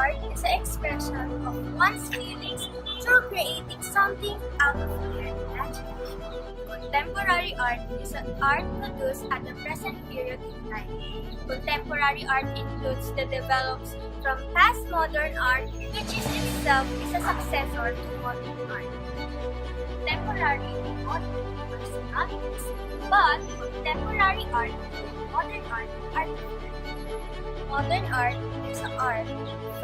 art is an expression of one's feelings through creating something out of their imagination. Contemporary art is an art produced at the present period in time. Contemporary art includes the develops from past modern art, which is itself is a successor to modern art. Contemporary and modern personalities, but contemporary art and modern art are different. Modern art is an art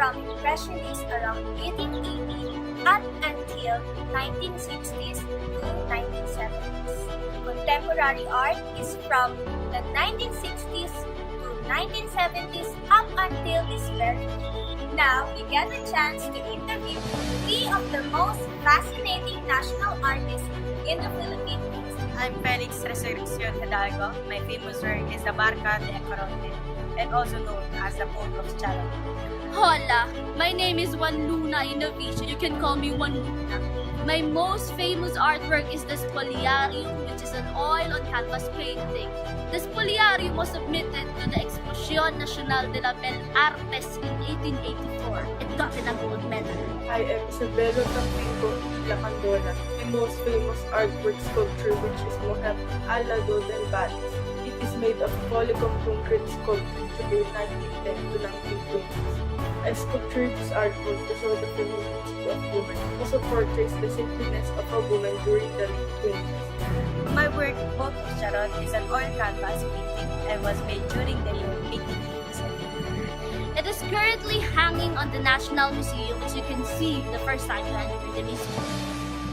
from Impressionists around 1880 up until 1960s to 1970s. Contemporary art is from the 1960s to 1970s up until this very day. Now, we get a chance to interview three of the most fascinating national artists in the Philippines. I'm Felix Resurrección Hidalgo. My famous work is the Barca de Coronte, and also known as the Boat of Charity. Hola, my name is Juan Luna Innovation. You can call me Juan Luna. My most famous artwork is the Spoliarium, which is an oil on canvas painting. The Spoliarium was submitted to the Exposición Nacional de la Belles Artes in 1884. It got a gold medal. I am Isabelo Tampico Lacandola. My most famous artwork sculpture, which is Mujer Alado del Valles. It is made of polygon concrete sculpture to the 1910 to 1920s. I sculptured this artwork to show the femininity of women, also portrays the simpleness of a woman during the late 20s. My work, Boat of Charity, is an oil canvas painting and was made during the year 1887. It is currently hanging on the National Museum, as you can see the first time you enter the museum.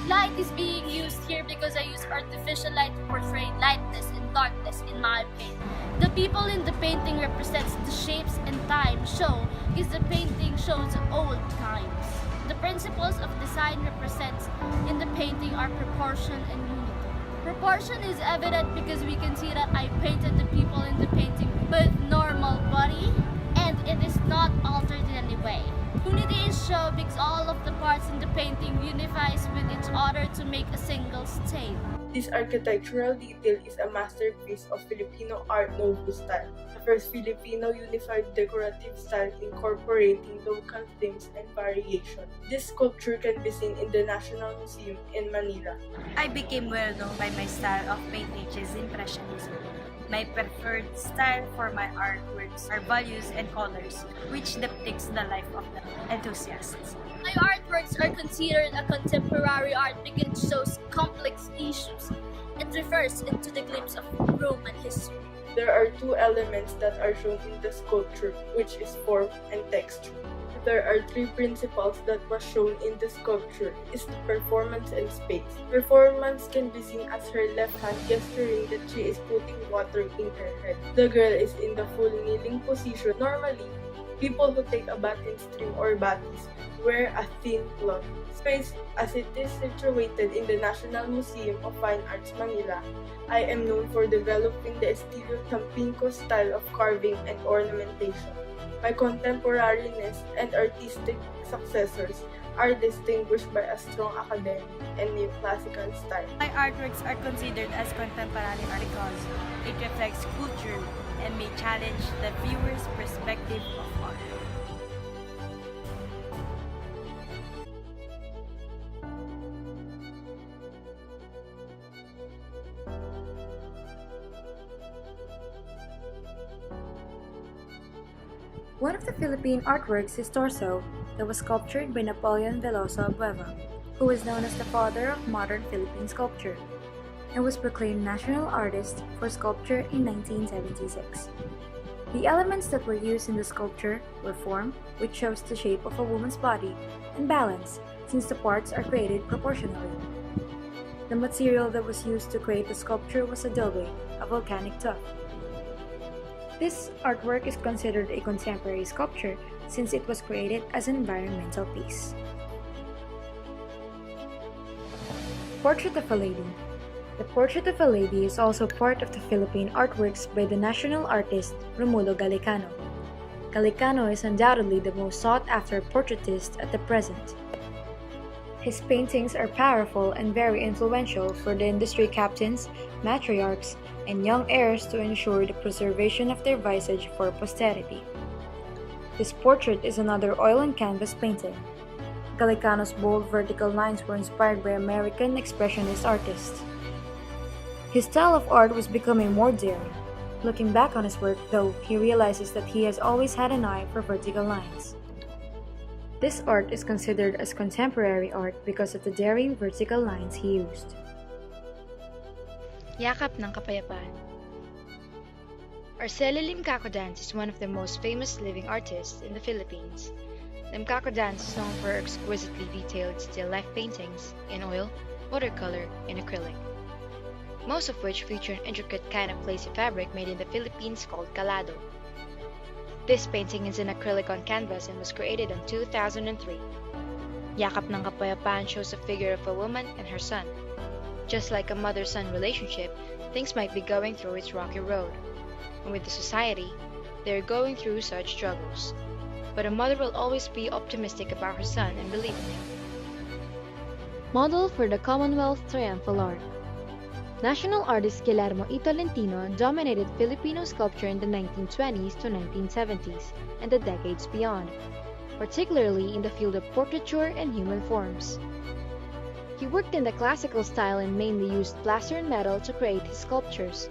Light is being used here because I use artificial light to portray lightness and darkness in my painting. The people in the painting represents the shapes and time show because the painting shows old times. The principles of design represents in the painting are proportion and unity. Proportion is evident because we can see that I painted the people in the painting with normal body and it is not altered in any way. Unity is shown because all of the parts in the painting unifies with each other to make a single stain. This architectural detail is a masterpiece of Filipino Art Nouveau style, the first Filipino unified decorative style incorporating local themes and variation. This sculpture can be seen in the National Museum in Manila. I became well known by my style of painting, which is Impressionism. My preferred style for my artworks are values and colors, which depicts the life of the enthusiasts. My artworks are considered a contemporary art because it shows complex issues. It refers into the glimpse of Roman history. There are two elements that are shown in the sculpture, which is form and texture. There are three principles that was shown in the sculpture is the performance and space. Performance can be seen as her left hand gesturing that she is putting water in her head. The girl is in the full kneeling position. Normally, people who take a bath in stream or batis wear a thin cloth. Space, as it is situated in the National Museum of Fine Arts, Manila, I am known for developing the estilo Tampico style of carving and ornamentation. My contemporariness and artistic successors are distinguished by a strong academic and neoclassical style. My artworks are considered as contemporary art because it reflects culture and may challenge the viewer's perspective of art. One of the Philippine artworks is Torso, that was sculptured by Napoleon Veloso Abueva, who was known as the father of modern Philippine sculpture, and was proclaimed National Artist for Sculpture in 1976. The elements that were used in the sculpture were form, which shows the shape of a woman's body, and balance, since the parts are created proportionally. The material that was used to create the sculpture was adobe, a volcanic tuff. This artwork is considered a contemporary sculpture since it was created as an environmental piece. Portrait of a Lady. The Portrait of a Lady is also part of the Philippine artworks by the national artist Romulo Gallicano. Gallicano is undoubtedly the most sought-after portraitist at the present. His paintings are powerful and very influential for the industry captains, matriarchs, and and young heirs to ensure the preservation of their visage for posterity. This portrait is another oil and canvas painting. Galicano's bold vertical lines were inspired by American Expressionist artists. His style of art was becoming more daring. Looking back on his work, though, he realizes that he has always had an eye for vertical lines. This art is considered as contemporary art because of the daring vertical lines he used. Yakap ng Kapayapaan. Arceli Limcaco Dance is one of the most famous living artists in the Philippines. Limcaco Dance is known for exquisitely detailed still life paintings in oil, watercolor, and acrylic, most of which feature an intricate kind of lacy fabric made in the Philippines called calado. This painting is in acrylic on canvas and was created in 2003. Yakap ng Kapayapaan shows a figure of a woman and her son. Just like a mother-son relationship, things might be going through its rocky road. And with the society, they are going through such struggles. But a mother will always be optimistic about her son and believe in him. Model for the Commonwealth Triumphal Arch. National artist Guillermo E. Tolentino dominated Filipino sculpture in the 1920s to 1970s and the decades beyond, particularly in the field of portraiture and human forms. He worked in the classical style and mainly used plaster and metal to create his sculptures.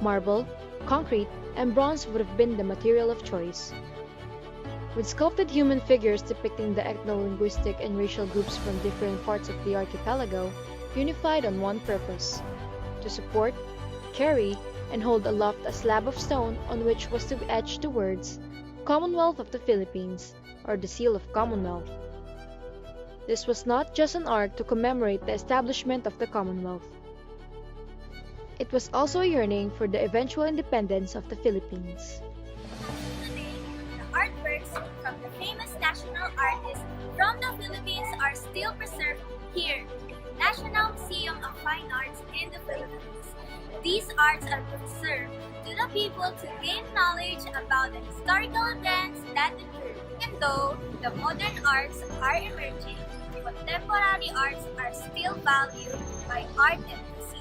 Marble, concrete, and bronze would have been the material of choice. With sculpted human figures depicting the ethno-linguistic and racial groups from different parts of the archipelago, unified on one purpose: to support, carry, and hold aloft a slab of stone on which was to be etched the words, Commonwealth of the Philippines, or the Seal of Commonwealth. This was not just an art to commemorate the establishment of the Commonwealth. It was also a yearning for the eventual independence of the Philippines. Today, the artworks from the famous national artists from the Philippines are still preserved here in the National Museum of Fine Arts in the Philippines. These arts are preserved to the people to gain knowledge about the historical events that occurred. And though the modern arts are emerging, contemporary arts are still valued by art enthusiasts.